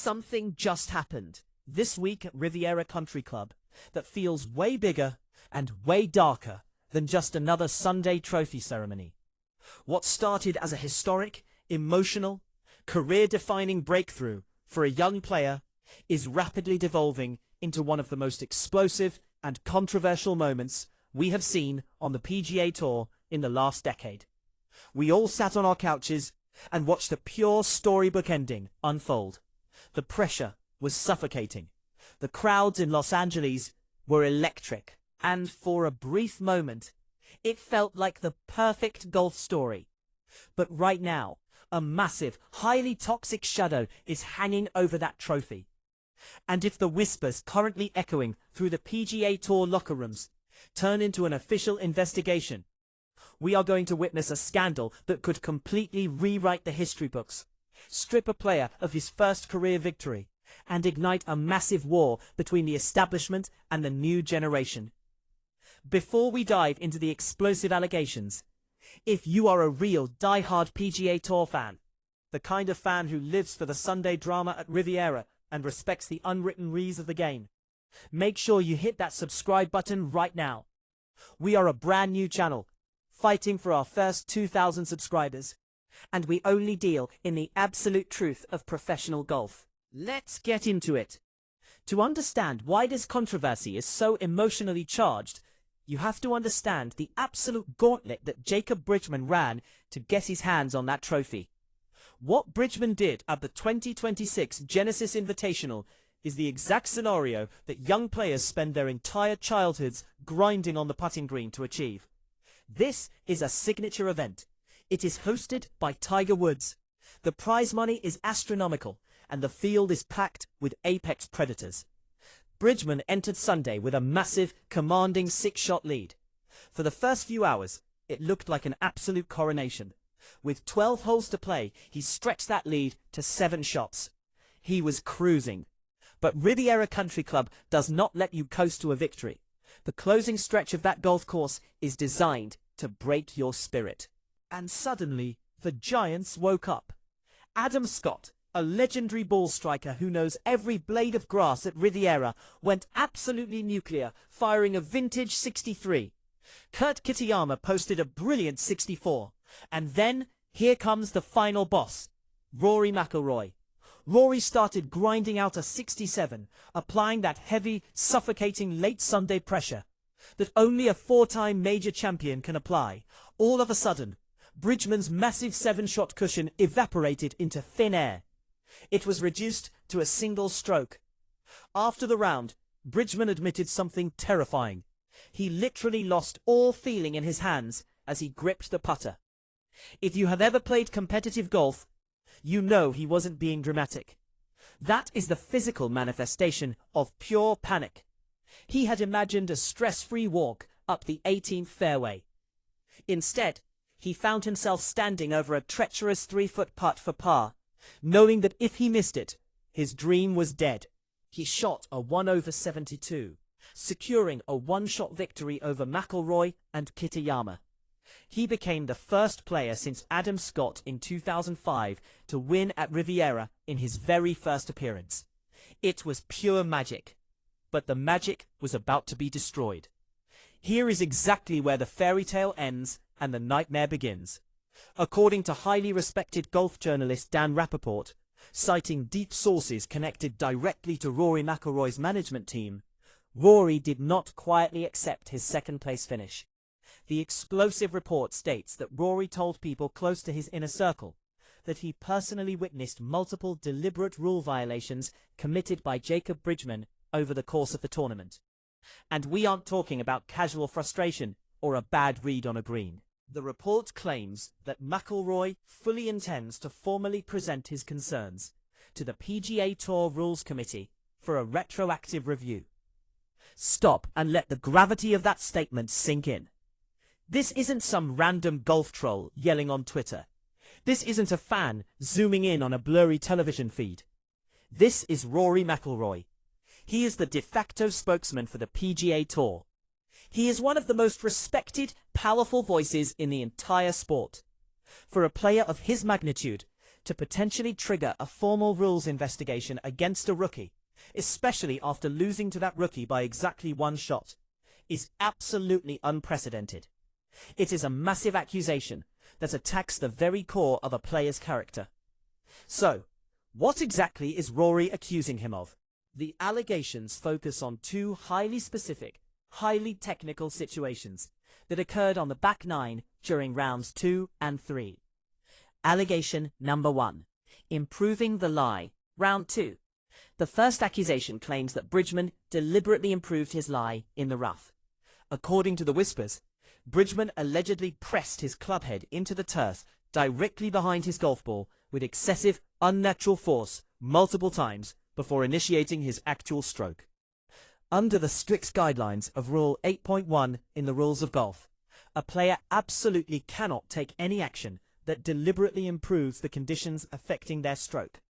something just happened this week at Riviera Country Club that feels way bigger and way darker than just another Sunday trophy ceremony. What started as a historic, emotional, career-defining breakthrough for a young player is rapidly devolving into one of the most explosive and controversial moments we have seen on the PGA Tour in the last decade. We all sat on our couches and watched a pure storybook ending unfold. The pressure was suffocating. The crowds in Los Angeles were electric, and for a brief moment, it felt like the perfect golf story. But right now, a massive, highly toxic shadow is hanging over that trophy. And if the whispers currently echoing through the PGA Tour locker rooms turn into an official investigation, we are going to witness a scandal that could completely rewrite the history books, strip a player of his first career victory, and ignite a massive war between the establishment and the new generation. Before we dive into the explosive allegations, if you are a real die-hard PGA Tour fan, the kind of fan who lives for the Sunday drama at Riviera and respects the unwritten rules of the game, make sure you hit that subscribe button right now. We are a brand new channel, fighting for our first 2,000 subscribers, and we only deal in the absolute truth of professional golf. Let's get into it. To understand why this controversy is so emotionally charged, you have to understand the absolute gauntlet that Jacob Bridgeman ran to get his hands on that trophy. What Bridgeman did at the 2026 Genesis Invitational is the exact scenario that young players spend their entire childhoods grinding on the putting green to achieve. This is a signature event. It is hosted by Tiger Woods. The prize money is astronomical, and the field is packed with apex predators. Bridgeman entered Sunday with a massive, commanding 6-shot lead. For the first few hours, it looked like an absolute coronation. With 12 holes to play, he stretched that lead to 7 shots. He was cruising. But Riviera Country Club does not let you coast to a victory. The closing stretch of that golf course is designed to break your spirit. And suddenly, the Giants woke up. Adam Scott, a legendary ball striker who knows every blade of grass at Riviera, went absolutely nuclear, firing a vintage 63. Kurt Kitayama posted a brilliant 64. And then, here comes the final boss, Rory McIlroy. Rory started grinding out a 67, applying that heavy, suffocating late Sunday pressure that only a 4-time major champion can apply. All of a sudden, Bridgeman's massive 7-shot cushion evaporated into thin air. It was reduced to a single stroke. After the round, Bridgeman admitted something terrifying. He literally lost all feeling in his hands as he gripped the putter. If you have ever played competitive golf, you know he wasn't being dramatic. That is the physical manifestation of pure panic. He had imagined a stress-free walk up the 18th fairway. Instead, he found himself standing over a treacherous 3-foot putt for par, knowing that if he missed it, his dream was dead. He shot a 1/72, securing a 1-shot victory over McIlroy and Kitayama. He became the first player since Adam Scott in 2005 to win at Riviera in his very first appearance. It was pure magic, but the magic was about to be destroyed. Here is exactly where the fairy tale ends and the nightmare begins. According to highly respected golf journalist Dan Rappaport, citing deep sources connected directly to Rory McIlroy's management team, Rory did not quietly accept his second-place finish. The explosive report states that Rory told people close to his inner circle that he personally witnessed multiple deliberate rule violations committed by Jacob Bridgeman over the course of the tournament. And we aren't talking about casual frustration or a bad read on a green. The report claims that McIlroy fully intends to formally present his concerns to the PGA Tour Rules Committee for a retroactive review. Stop and let the gravity of that statement sink in. This isn't some random golf troll yelling on Twitter. This isn't a fan zooming in on a blurry television feed. This is Rory McIlroy. He is the de facto spokesman for the PGA Tour. He is one of the most respected, powerful voices in the entire sport. For a player of his magnitude, to potentially trigger a formal rules investigation against a rookie, especially after losing to that rookie by exactly one shot, is absolutely unprecedented. It is a massive accusation that attacks the very core of a player's character. So, what exactly is Rory accusing him of? The allegations focus on two highly specific, highly technical situations that occurred on the back nine during rounds 2 and 3. Allegation number 1. Improving the lie. Round 2. The first accusation claims that Bridgeman deliberately improved his lie in the rough. According to the whispers, Bridgeman allegedly pressed his clubhead into the turf directly behind his golf ball with excessive, unnatural force multiple times before initiating his actual stroke. Under the strict guidelines of Rule 8.1 in the Rules of Golf, a player absolutely cannot take any action that deliberately improves the conditions affecting their stroke.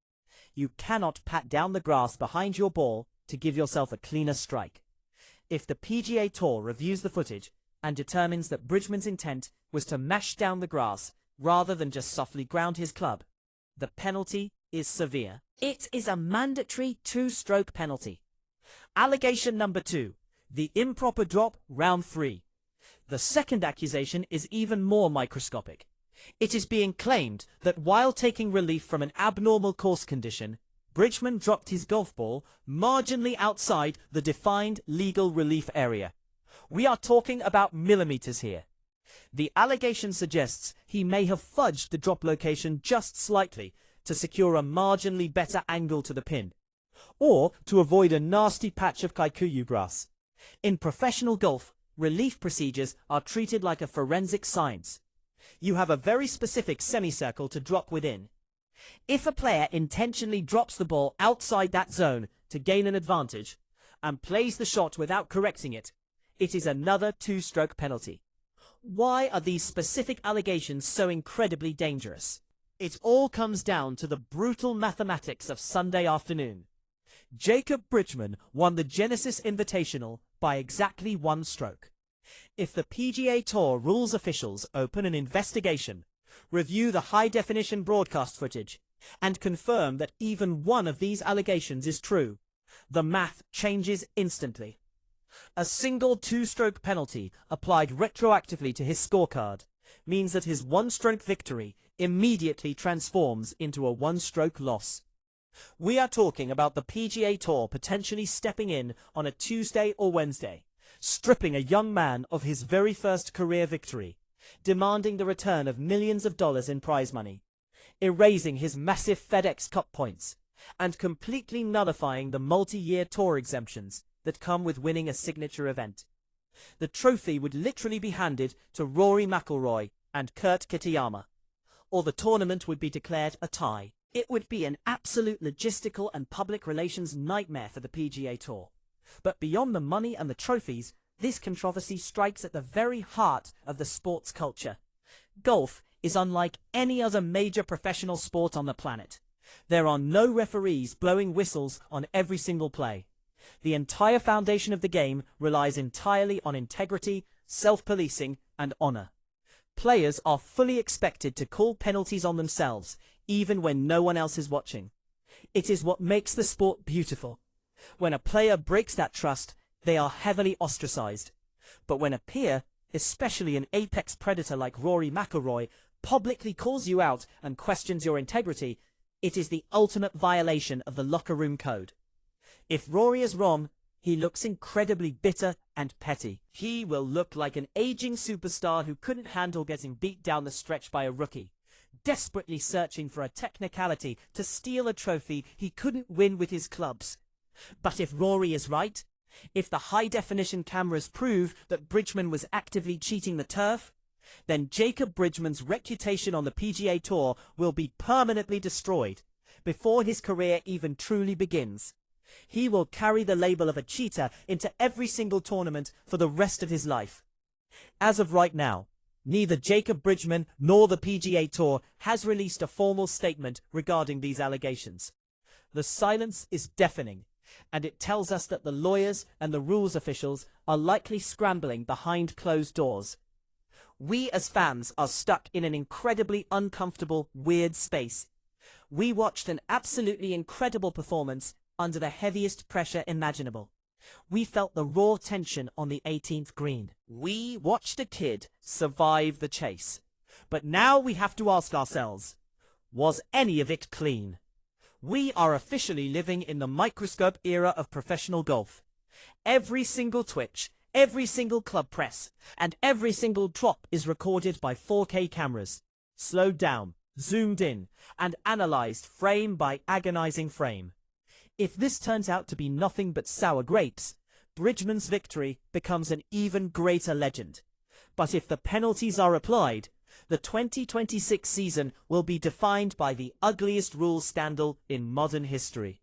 You cannot pat down the grass behind your ball to give yourself a cleaner strike. If the PGA Tour reviews the footage and determines that Bridgeman's intent was to mash down the grass rather than just softly ground his club, the penalty is severe. It is a mandatory 2-stroke penalty. Allegation number 2. The improper drop, round 3. The second accusation is even more microscopic. It is being claimed that while taking relief from an abnormal course condition, Bridgeman dropped his golf ball marginally outside the defined legal relief area. We are talking about millimeters here. The allegation suggests he may have fudged the drop location just slightly to secure a marginally better angle to the pin, or to avoid a nasty patch of kikuyu grass. In professional golf, relief procedures are treated like a forensic science. You have a very specific semicircle to drop within. If a player intentionally drops the ball outside that zone to gain an advantage, and plays the shot without correcting it, it is another 2-stroke penalty. Why are these specific allegations so incredibly dangerous? It all comes down to the brutal mathematics of Sunday afternoon. Jacob Bridgeman won the Genesis Invitational by exactly 1 stroke. If the PGA Tour rules officials open an investigation, review the high-definition broadcast footage, and confirm that even one of these allegations is true, the math changes instantly. A single 2-stroke penalty applied retroactively to his scorecard means that his 1-stroke victory immediately transforms into a 1-stroke loss. We are talking about the PGA Tour potentially stepping in on a Tuesday or Wednesday, stripping a young man of his very first career victory, demanding the return of millions of dollars in prize money, erasing his massive FedEx Cup points, and completely nullifying the multi-year tour exemptions that come with winning a signature event. The trophy would literally be handed to Rory McIlroy and Kitayama, or the tournament would be declared a tie. It would be an absolute logistical and public relations nightmare for the PGA Tour. But beyond the money and the trophies, this controversy strikes at the very heart of the sports culture. Golf is unlike any other major professional sport on the planet. There are no referees blowing whistles on every single play. The entire foundation of the game relies entirely on integrity, self-policing, and honor. Players are fully expected to call penalties on themselves, even when no one else is watching. It is what makes the sport beautiful. When a player breaks that trust, they are heavily ostracized. But when a peer, especially an apex predator like Rory McIlroy, publicly calls you out and questions your integrity, it is the ultimate violation of the locker room code. If Rory is wrong, he looks incredibly bitter and petty. He will look like an aging superstar who couldn't handle getting beat down the stretch by a rookie, desperately searching for a technicality to steal a trophy he couldn't win with his clubs. But if Rory is right, if the high-definition cameras prove that Bridgeman was actively cheating the turf, then Jacob Bridgeman's reputation on the PGA Tour will be permanently destroyed before his career even truly begins. He will carry the label of a cheater into every single tournament for the rest of his life. As of right now, neither Jacob Bridgeman nor the PGA Tour has released a formal statement regarding these allegations. The silence is deafening, and it tells us that the lawyers and the rules officials are likely scrambling behind closed doors. We as fans are stuck in an incredibly uncomfortable, weird space. We watched an absolutely incredible performance under the heaviest pressure imaginable. We felt the raw tension on the 18th green. We watched a kid survive the chase. But now we have to ask ourselves, was any of it clean? We are officially living in the microscope era of professional golf. Every single twitch, every single club press, and every single drop is recorded by 4K cameras, slowed down, zoomed in, and analyzed frame by agonizing frame. If this turns out to be nothing but sour grapes, Bridgman's victory becomes an even greater legend. But if the penalties are applied, the 2026 season will be defined by the ugliest rules scandal in modern history.